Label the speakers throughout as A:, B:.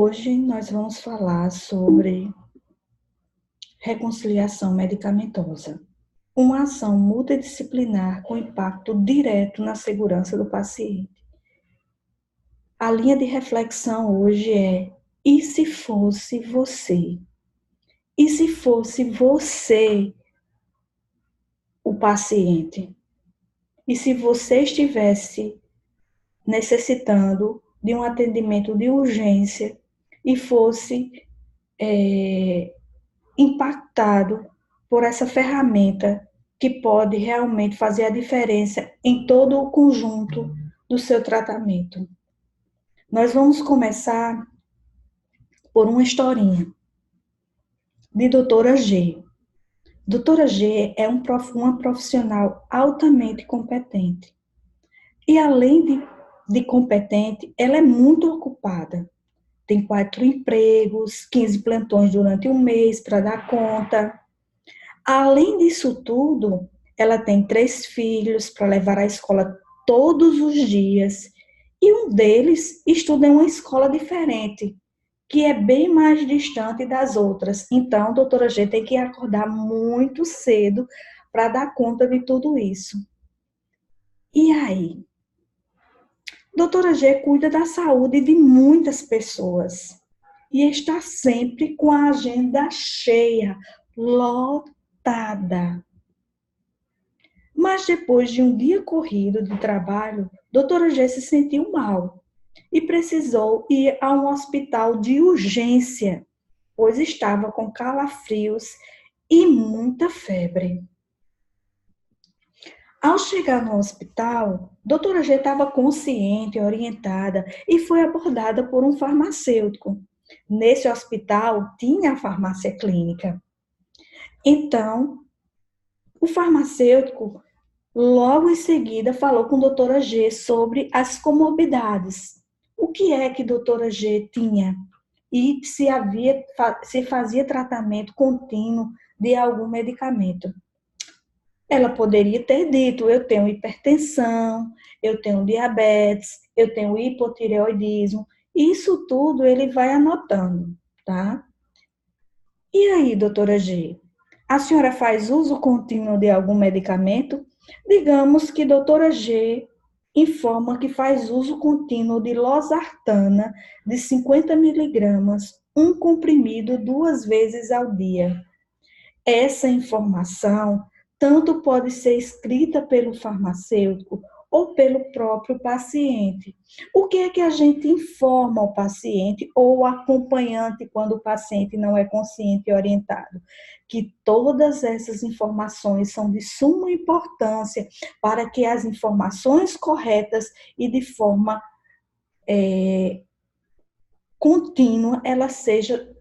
A: Hoje nós vamos falar sobre reconciliação medicamentosa, uma ação multidisciplinar com impacto direto na segurança do paciente. A linha de reflexão hoje é: e se fosse você? E se fosse você o paciente? E se você estivesse necessitando de um atendimento de urgência e fosse impactado por essa ferramenta que pode realmente fazer a diferença em todo o conjunto do seu tratamento? Nós vamos começar por uma historinha de doutora G. Doutora G é uma profissional altamente competente. E além de competente, ela é muito ocupada. Tem 4 empregos, 15 plantões durante um mês para dar conta. Além disso tudo, ela tem 3 filhos para levar à escola todos os dias. E um deles estuda em uma escola diferente, que é bem mais distante das outras. Então, a doutora G tem que acordar muito cedo para dar conta de tudo isso. E aí? Doutora G cuida da saúde de muitas pessoas e está sempre com a agenda cheia, lotada. Mas depois de um dia corrido de trabalho, doutora G se sentiu mal e precisou ir a um hospital de urgência, pois estava com calafrios e muita febre. Ao chegar no hospital, doutora G estava consciente, orientada e foi abordada por um farmacêutico. Nesse hospital tinha a farmácia clínica. Então, o farmacêutico logo em seguida falou com doutora G sobre as comorbidades. O que é que doutora G tinha e se fazia tratamento contínuo de algum medicamento. Ela poderia ter dito: eu tenho hipertensão, eu tenho diabetes, eu tenho hipotireoidismo. Isso tudo ele vai anotando, tá? E aí, doutora G, a senhora faz uso contínuo de algum medicamento? Digamos que doutora G informa que faz uso contínuo de losartana de 50 miligramas, um comprimido 2 vezes ao dia. Essa informação tanto pode ser escrita pelo farmacêutico ou pelo próprio paciente. O que é que a gente informa ao paciente ou ao acompanhante quando o paciente não é consciente e orientado? Que todas essas informações são de suma importância para que as informações corretas e de forma contínua ela seja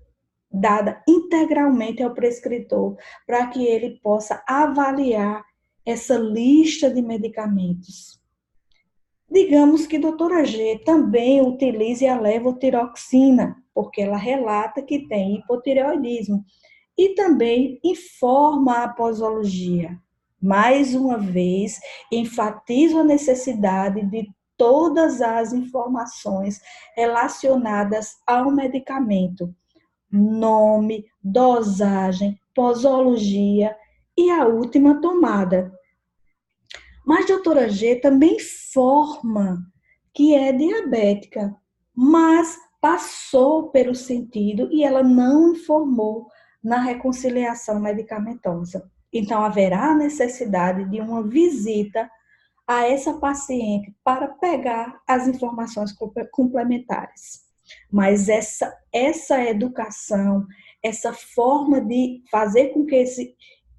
A: dada integralmente ao prescritor, para que ele possa avaliar essa lista de medicamentos. Digamos que a doutora G também utilize a levotiroxina, porque ela relata que tem hipotireoidismo, e também informa a posologia. Mais uma vez, enfatizo a necessidade de todas as informações relacionadas ao medicamento: nome, dosagem, posologia e a última tomada. Mas a doutora G também informa que é diabética, mas passou pelo sentido e ela não informou na reconciliação medicamentosa. Então, haverá necessidade de uma visita a essa paciente para pegar as informações complementares. Mas essa educação, essa forma de fazer com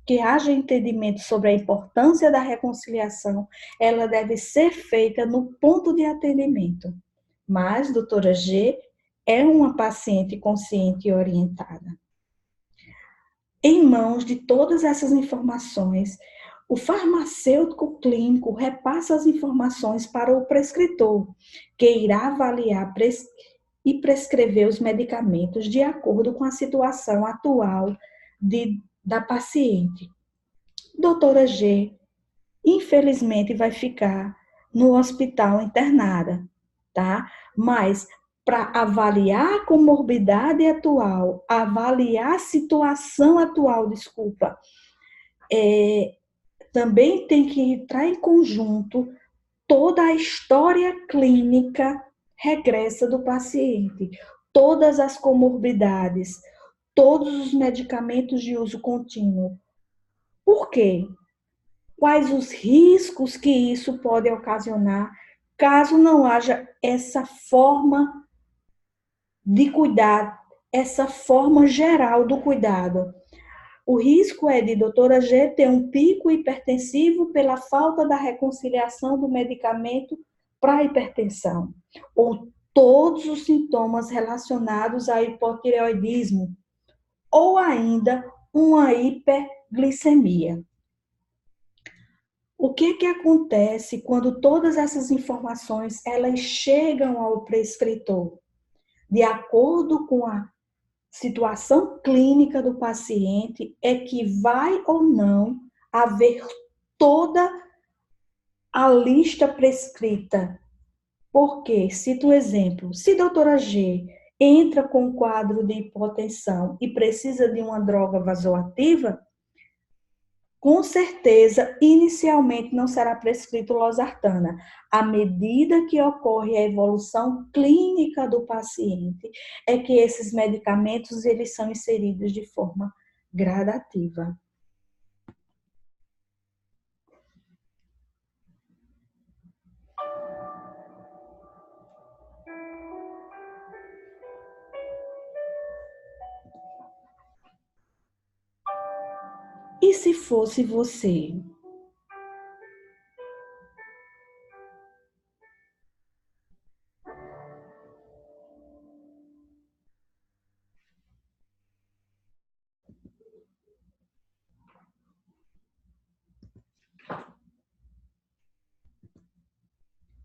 A: que haja entendimento sobre a importância da reconciliação, ela deve ser feita no ponto de atendimento. Mas, doutora G é uma paciente consciente e orientada. Em mãos de todas essas informações, o farmacêutico clínico repassa as informações para o prescritor, que irá avaliar e prescrever os medicamentos de acordo com a situação atual da paciente. Doutora G, infelizmente, vai ficar no hospital internada, tá? Mas, para avaliar a comorbidade atual, avaliar a situação atual, desculpa, também tem que entrar em conjunto toda a história clínica regressa do paciente, todas as comorbidades, todos os medicamentos de uso contínuo. Por quê? Quais os riscos que isso pode ocasionar caso não haja essa forma de cuidar, essa forma geral do cuidado? O risco é de doutora G ter um pico hipertensivo pela falta da reconciliação do medicamento para a hipertensão, ou todos os sintomas relacionados a hipotireoidismo, ou ainda uma hiperglicemia. O que acontece quando todas essas informações elas chegam ao prescritor? De acordo com a situação clínica do paciente, é que vai ou não haver toda a lista prescrita. Porque, cito um exemplo, se a doutora G entra com um quadro de hipotensão e precisa de uma droga vasoativa, com certeza, inicialmente não será prescrito losartana. À medida que ocorre a evolução clínica do paciente, é que esses medicamentos eles são inseridos de forma gradativa. E se fosse você?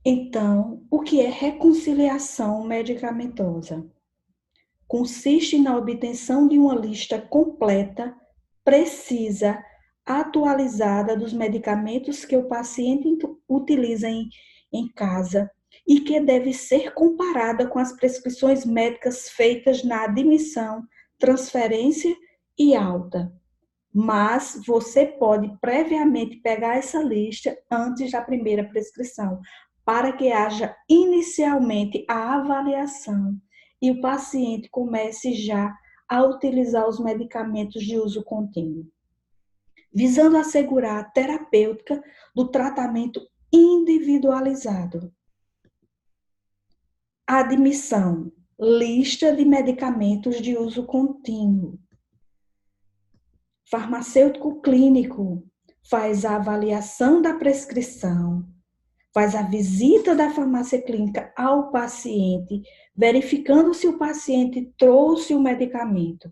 A: Então, o que é reconciliação medicamentosa? Consiste na obtenção de uma lista completa, precisa, atualizada dos medicamentos que o paciente utiliza em casa e que deve ser comparada com as prescrições médicas feitas na admissão, transferência e alta. Mas você pode previamente pegar essa lista antes da primeira prescrição, para que haja inicialmente a avaliação e o paciente comece já a utilizar os medicamentos de uso contínuo, visando assegurar a terapêutica do tratamento individualizado. Admissão, lista de medicamentos de uso contínuo. Farmacêutico clínico faz a avaliação da prescrição, faz a visita da farmácia clínica ao paciente, verificando se o paciente trouxe o medicamento.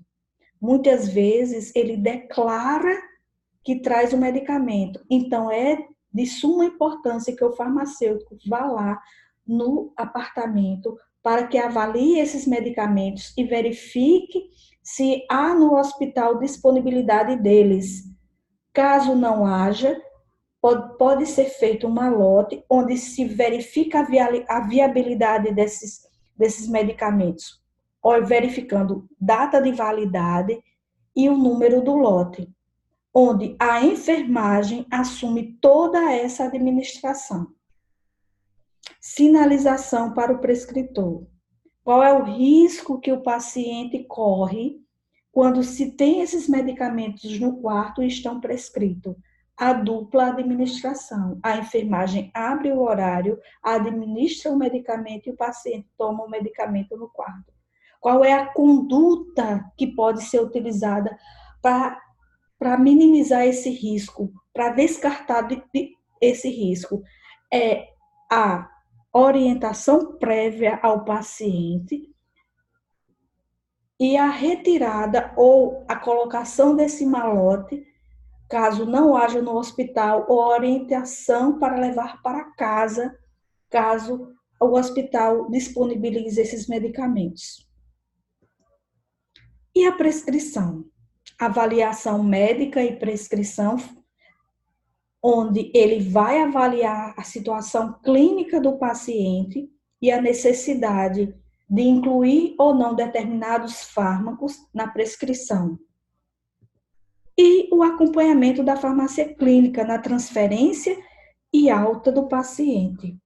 A: Muitas vezes ele declara que traz o medicamento, então é de suma importância que o farmacêutico vá lá no apartamento para que avalie esses medicamentos e verifique se há no hospital disponibilidade deles. Caso não haja, pode ser feito um malote, onde se verifica a viabilidade desses medicamentos, verificando data de validade e o número do lote, onde a enfermagem assume toda essa administração. Sinalização para o prescritor. Qual é o risco que o paciente corre quando se tem esses medicamentos no quarto e estão prescritos? A dupla administração. A enfermagem abre o horário, administra o medicamento e o paciente toma o medicamento no quarto. Qual é a conduta que pode ser utilizada para minimizar esse risco, para descartar esse risco? É a orientação prévia ao paciente e a retirada ou a colocação desse malote, caso não haja no hospital, ou orientação para levar para casa, caso o hospital disponibilize esses medicamentos. E a prescrição? Avaliação médica e prescrição, onde ele vai avaliar a situação clínica do paciente e a necessidade de incluir ou não determinados fármacos na prescrição. E o acompanhamento da farmácia clínica na transferência e alta do paciente.